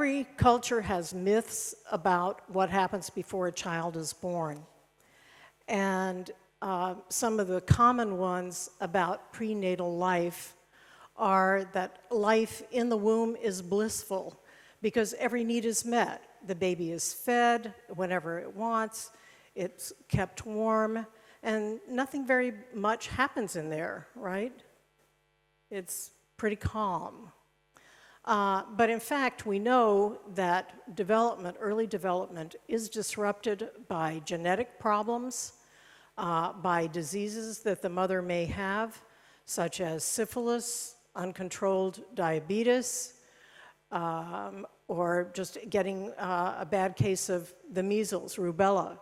Every culture has myths about what happens before a child is born. And some of the common ones about prenatal life are that life in the womb is blissful because every need is met. The baby is fed whenever it wants, it's kept warm, and nothing very much happens in there, right? It's pretty calm. But in fact, we know that development, early development, is disrupted by genetic problems, by diseases that the mother may have, such as syphilis, uncontrolled diabetes, or just getting a bad case of the measles, rubella.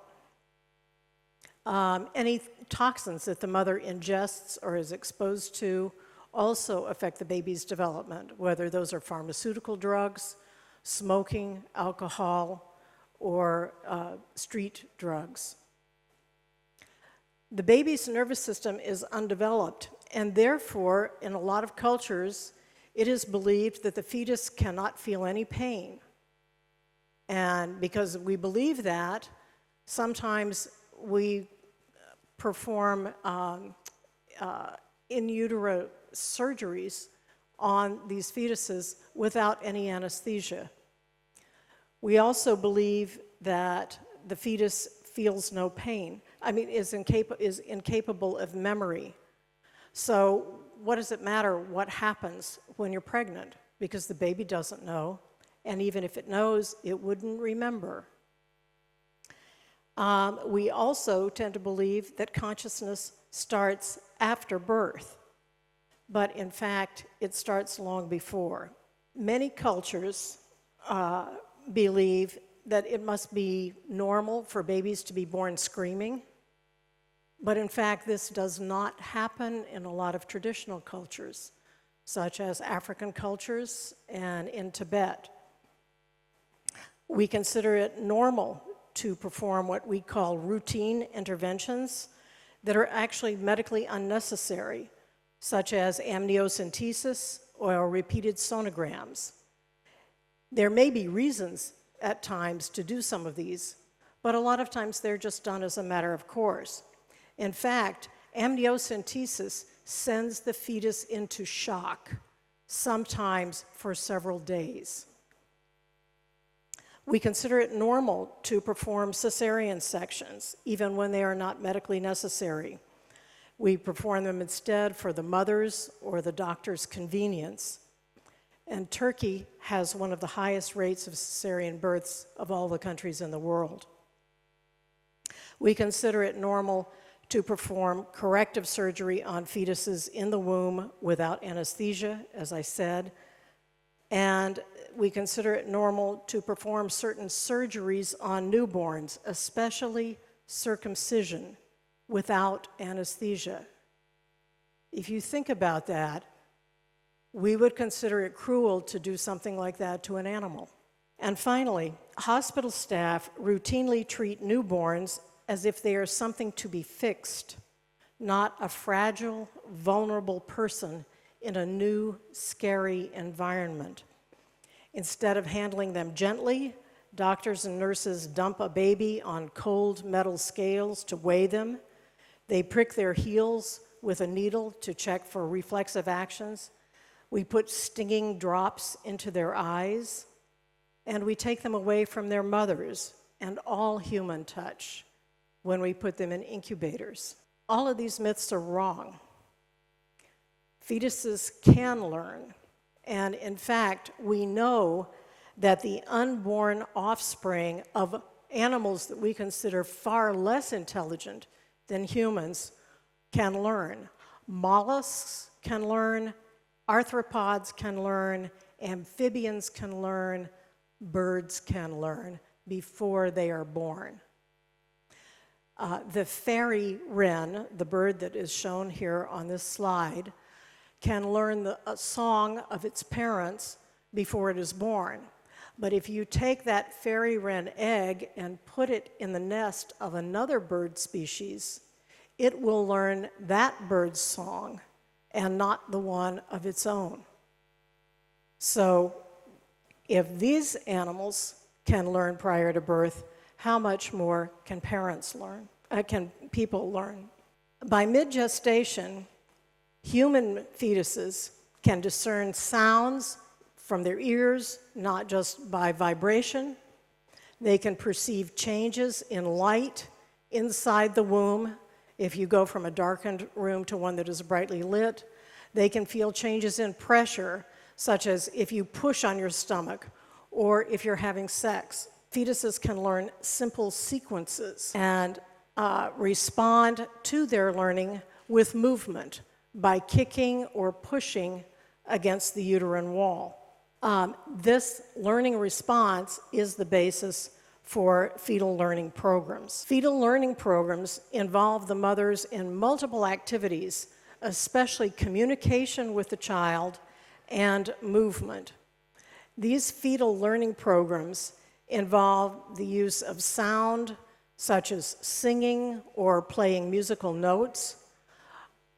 Any toxins that the mother ingests or is exposed to also affect the baby's development, whether those are pharmaceutical drugs, smoking, alcohol, or street drugs. The baby's nervous system is undeveloped, and therefore, in a lot of cultures, it is believed that the fetus cannot feel any pain. And because we believe that, sometimes we perform in utero surgeries on these fetuses without any anesthesia. We also believe that the fetus feels no pain. Is incapable of memory. So what does it matter what happens when you're pregnant? Because the baby doesn't know, and even if it knows, it wouldn't remember. We also tend to believe that consciousness starts after birth, but in fact, it starts long before. Many cultures believe that it must be normal for babies to be born screaming, but in fact, this does not happen in a lot of traditional cultures, such as African cultures and in Tibet. We consider it normal to perform what we call routine interventions that are actually medically unnecessary, such as amniocentesis or repeated sonograms. There may be reasons at times to do some of these, but a lot of times they're just done as a matter of course. In fact, amniocentesis sends the fetus into shock, sometimes for several days. We consider it normal to perform cesarean sections, even when they are not medically necessary. We perform them instead for the mother's or the doctor's convenience. And Turkey has one of the highest rates of cesarean births of all the countries in the world. We consider it normal to perform corrective surgery on fetuses in the womb without anesthesia, as I said, and we consider it normal to perform certain surgeries on newborns, especially circumcision, without anesthesia. If you think about that, we would consider it cruel to do something like that to an animal. And finally, hospital staff routinely treat newborns as if they are something to be fixed, not a fragile, vulnerable person in a new, scary environment. Instead of handling them gently, doctors and nurses dump a baby on cold metal scales to weigh them. They prick their heels with a needle to check for reflexive actions. We put stinging drops into their eyes, and we take them away from their mothers and all human touch when we put them in incubators. All of these myths are wrong. Fetuses can learn, and in fact, we know that the unborn offspring of animals that we consider far less intelligent than humans can learn. Mollusks can learn, arthropods can learn, amphibians can learn, birds can learn before they are born. The fairy wren, the bird that is shown here on this slide, can learn a song of its parents before it is born. But if you take that fairy wren egg and put it in the nest of another bird species, it will learn that bird's song and not the one of its own. So If these animals can learn prior to birth, how much more can parents learn? Can people learn? By mid-gestation, human fetuses can discern sounds from their ears, not just by vibration. They can perceive changes in light inside the womb. If you go from a darkened room to one that is brightly lit, they can feel changes in pressure, such as if you push on your stomach or if you're having sex. Fetuses can learn simple sequences and respond to their learning with movement by kicking or pushing against the uterine wall. This learning response is the basis for fetal learning programs. Fetal learning programs involve the mothers in multiple activities, especially communication with the child and movement. These fetal learning programs involve the use of sound, such as singing or playing musical notes,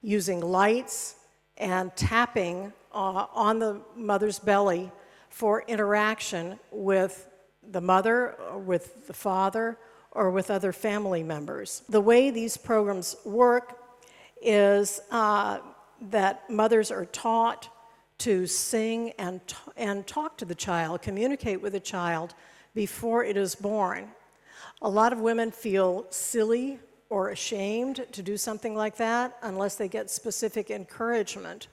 using lights, and tapping on the mother's belly for interaction with the mother, or with the father, or with other family members. The way these programs work is that mothers are taught to sing and talk to the child, communicate with the child before it is born. A lot of women feel silly or ashamed to do something like that unless they get specific encouragement.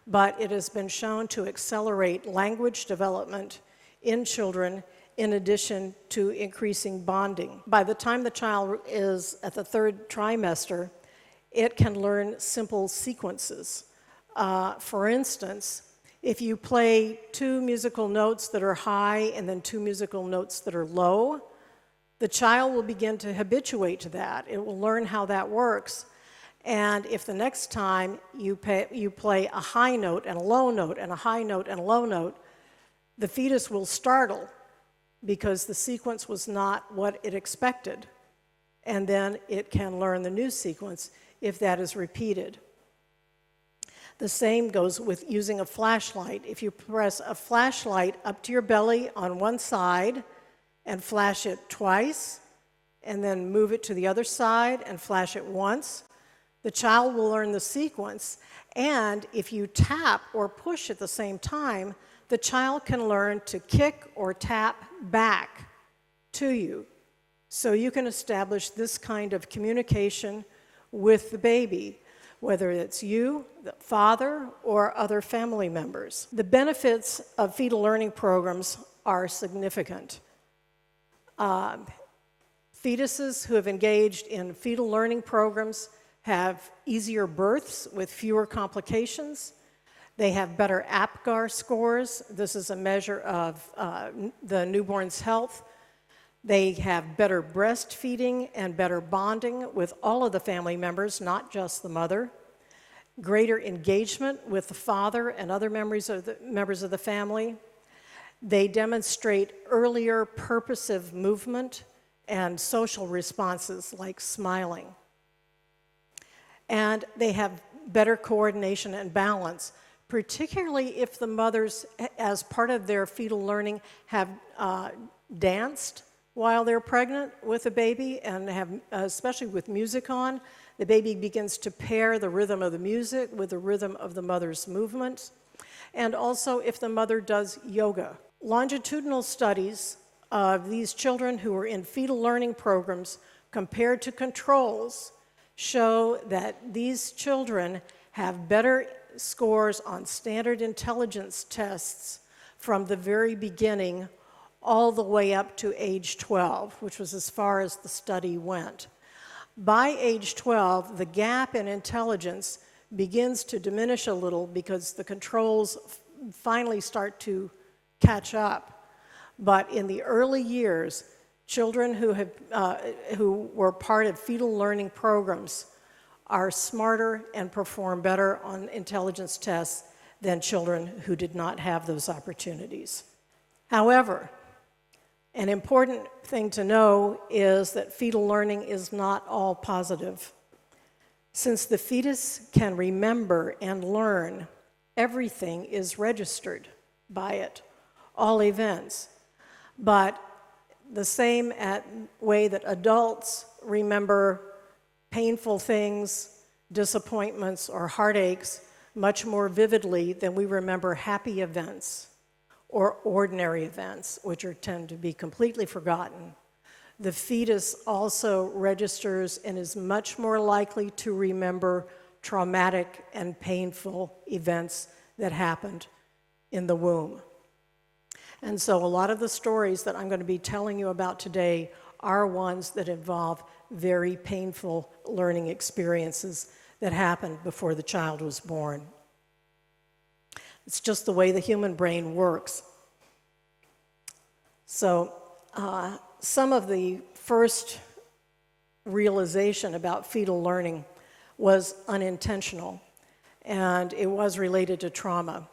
But it has been shown to accelerate language development in children in addition to increasing bonding. By the time the child is at the third trimester, it can learn simple sequences. For instance, if you play two musical notes that are high and then two musical notes that are low, the child will begin to habituate to that. It will learn how that works. And if the next time you play a high note and a low note and a high note and a low note, the fetus will startle because the sequence was not what it expected. And then it can learn the new sequence if that is repeated. The same goes with using a flashlight. If you press a flashlight up to your belly on one side and flash it twice, and then move it to the other side and flash it once, the child will learn the sequence. And if you tap or push at the same time, the child can learn to kick or tap back to you. So you can establish this kind of communication with the baby, whether it's you, the father, or other family members. The benefits of fetal learning programs are significant. Fetuses who have engaged in fetal learning programs have easier births with fewer complications. They have better APGAR scores. This is a measure of the newborn's health. They have better breastfeeding and better bonding with all of the family members, not just the mother. Greater engagement with the father and other members of the family. They demonstrate earlier purposive movement and social responses like smiling. And they have better coordination and balance, particularly if the mothers, as part of their fetal learning, have danced while they're pregnant with a baby and have, especially with music on, the baby begins to pair the rhythm of the music with the rhythm of the mother's movements. And also if the mother does yoga. Longitudinal studies of these children who are in fetal learning programs compared to controls show that these children have better scores on standard intelligence tests from the very beginning all the way up to age 12, which was as far as the study went. By age 12, the gap in intelligence begins to diminish a little because the controls finally start to catch up. But in the early years, children who were part of fetal learning programs are smarter and perform better on intelligence tests than children who did not have those opportunities. However, an important thing to know is that fetal learning is not all positive. Since the fetus can remember and learn, everything is registered by it. all events. But the same way that adults remember painful things, disappointments, or heartaches much more vividly than we remember happy events or ordinary events, which tend to be completely forgotten. The fetus also registers and is much more likely to remember traumatic and painful events that happened in the womb. And so a lot of the stories that I'm going to be telling you about today are ones that involve very painful learning experiences that happened before the child was born. It's just the way the human brain works. So some of the first realization about fetal learning was unintentional, and it was related to trauma.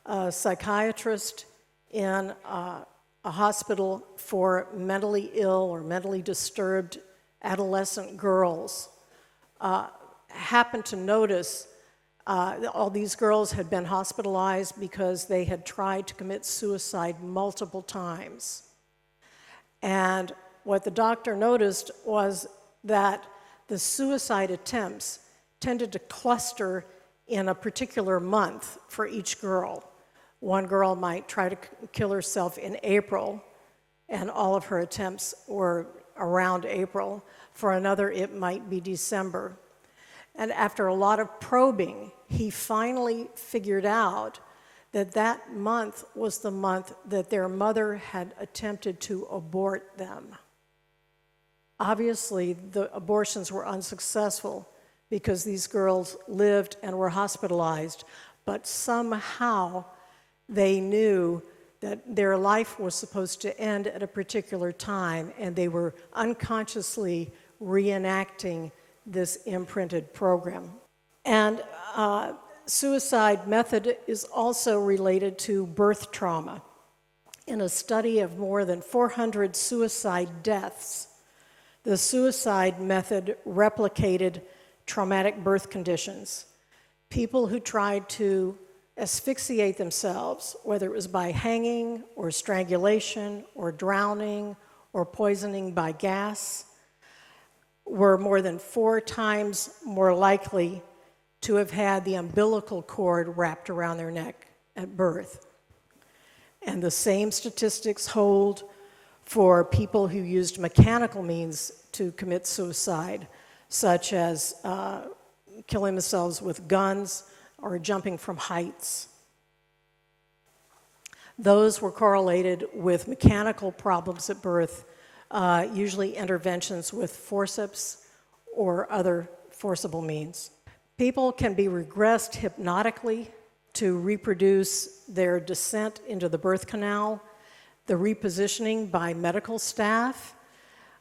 A psychiatrist in a hospital for mentally ill or mentally disturbed adolescent girls happened to notice all these girls had been hospitalized because they had tried to commit suicide multiple times. And what the doctor noticed was that the suicide attempts tended to cluster in a particular month for each girl. One girl might try to kill herself in April, and all of her attempts were around April. For another, it might be December. And after a lot of probing, he finally figured out that that month was the month that their mother had attempted to abort them. Obviously, the abortions were unsuccessful because these girls lived and were hospitalized, but somehow they knew that their life was supposed to end at a particular time, and they were unconsciously reenacting this imprinted program. And suicide method is also related to birth trauma. In a study of more than 400 suicide deaths, the suicide method replicated traumatic birth conditions. People who tried to asphyxiate themselves, whether it was by hanging or strangulation or drowning or poisoning by gas, were more than 4 times more likely to have had the umbilical cord wrapped around their neck at birth. And the same statistics hold for people who used mechanical means to commit suicide, such as killing themselves with guns or jumping from heights. Those were correlated with mechanical problems at birth, usually interventions with forceps or other forcible means. People can be regressed hypnotically to reproduce their descent into the birth canal, the repositioning by medical staff,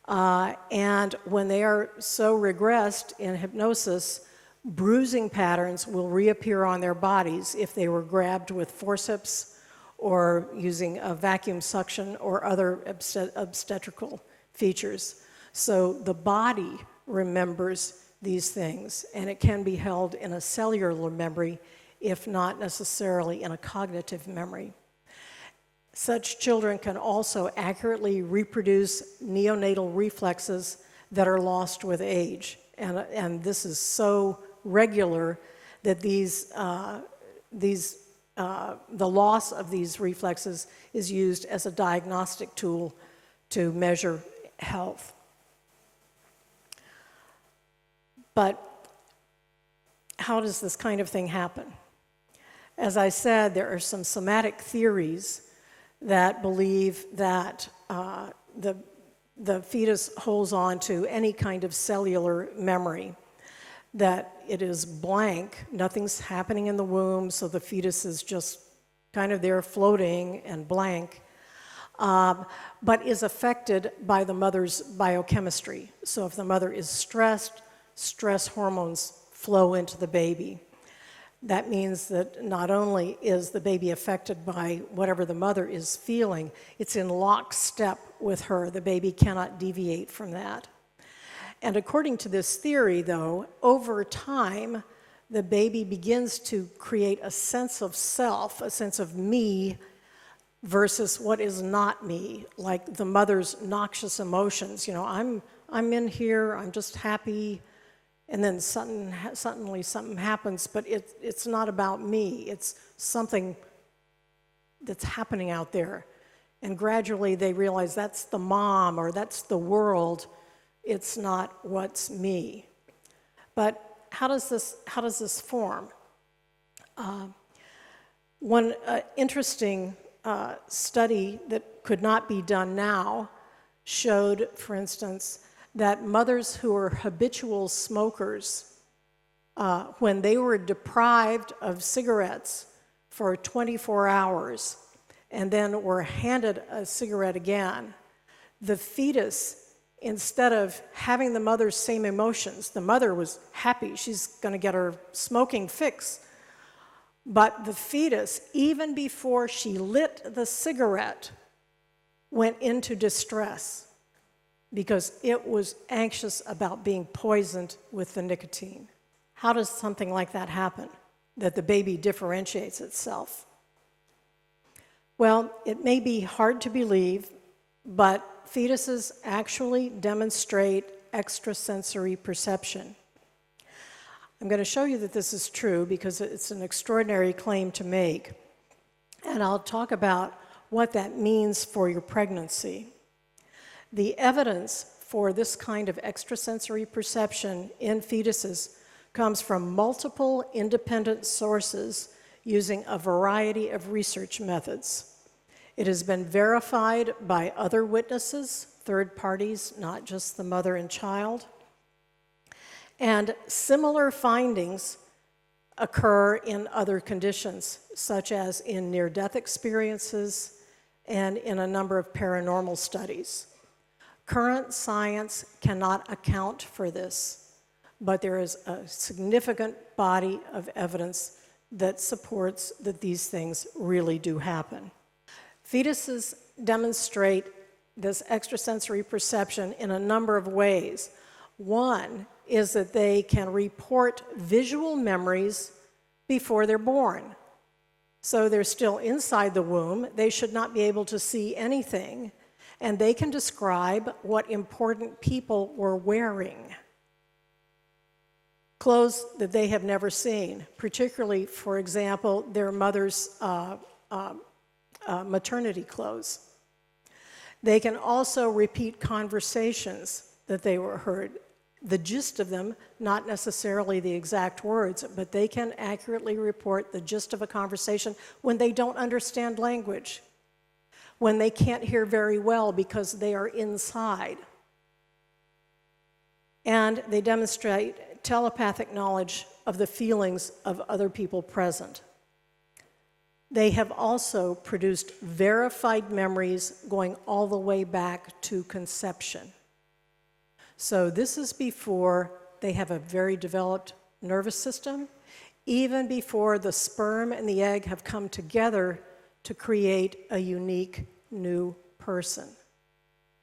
and when they are so regressed in hypnosis, bruising patterns will reappear on their bodies if they were grabbed with forceps or using a vacuum suction or other obstetrical features. So the body remembers these things, and it can be held in a cellular memory, if not necessarily in a cognitive memory. Such children can also accurately reproduce neonatal reflexes that are lost with age, and this is so regular that the loss of these reflexes is used as a diagnostic tool to measure health. But how does this kind of thing happen? As I said, there are some somatic theories that believe that the fetus holds on to any kind of cellular memory, that it is blank, nothing's happening in the womb, so the fetus is just kind of there floating and blank, but is affected by the mother's biochemistry. So if the mother is stressed, stress hormones flow into the baby. That means that not only is the baby affected by whatever the mother is feeling, it's in lockstep with her. The baby cannot deviate from that. And according to this theory, though, over time, the baby begins to create a sense of self, a sense of me, versus what is not me, like the mother's noxious emotions. You know, I'm in here, I'm just happy, and then suddenly something happens, but it's not about me. It's something that's happening out there. And gradually they realize that's the mom or that's the world. It's not what's me. But how does this form? One interesting study that could not be done now showed, for instance, that mothers who were habitual smokers, when they were deprived of cigarettes for 24 hours and then were handed a cigarette again, the fetus, instead of having the mother's same emotions, the mother was happy, she's going to get her smoking fix, but the fetus, even before she lit the cigarette, went into distress because it was anxious about being poisoned with the nicotine. How does something like that happen, that the baby differentiates itself? Well, it may be hard to believe, but fetuses actually demonstrate extrasensory perception. I'm going to show you that this is true because it's an extraordinary claim to make, and I'll talk about what that means for your pregnancy. The evidence for this kind of extrasensory perception in fetuses comes from multiple independent sources using a variety of research methods. It has been verified by other witnesses, third parties, not just the mother and child. And similar findings occur in other conditions, such as in near-death experiences and in a number of paranormal studies. Current science cannot account for this, but there is a significant body of evidence that supports that these things really do happen. Fetuses demonstrate this extrasensory perception in a number of ways. One is that they can report visual memories before they're born. So they're still inside the womb, they should not be able to see anything, and they can describe what important people were wearing. Clothes that they have never seen, particularly, for example, their mother's maternity clothes. They can also repeat conversations that they were heard. The gist of them, not necessarily the exact words, but they can accurately report the gist of a conversation when they don't understand language, when they can't hear very well because they are inside. And they demonstrate telepathic knowledge of the feelings of other people present. They have also produced verified memories going all the way back to conception. So this is before they have a very developed nervous system, even before the sperm and the egg have come together to create a unique new person.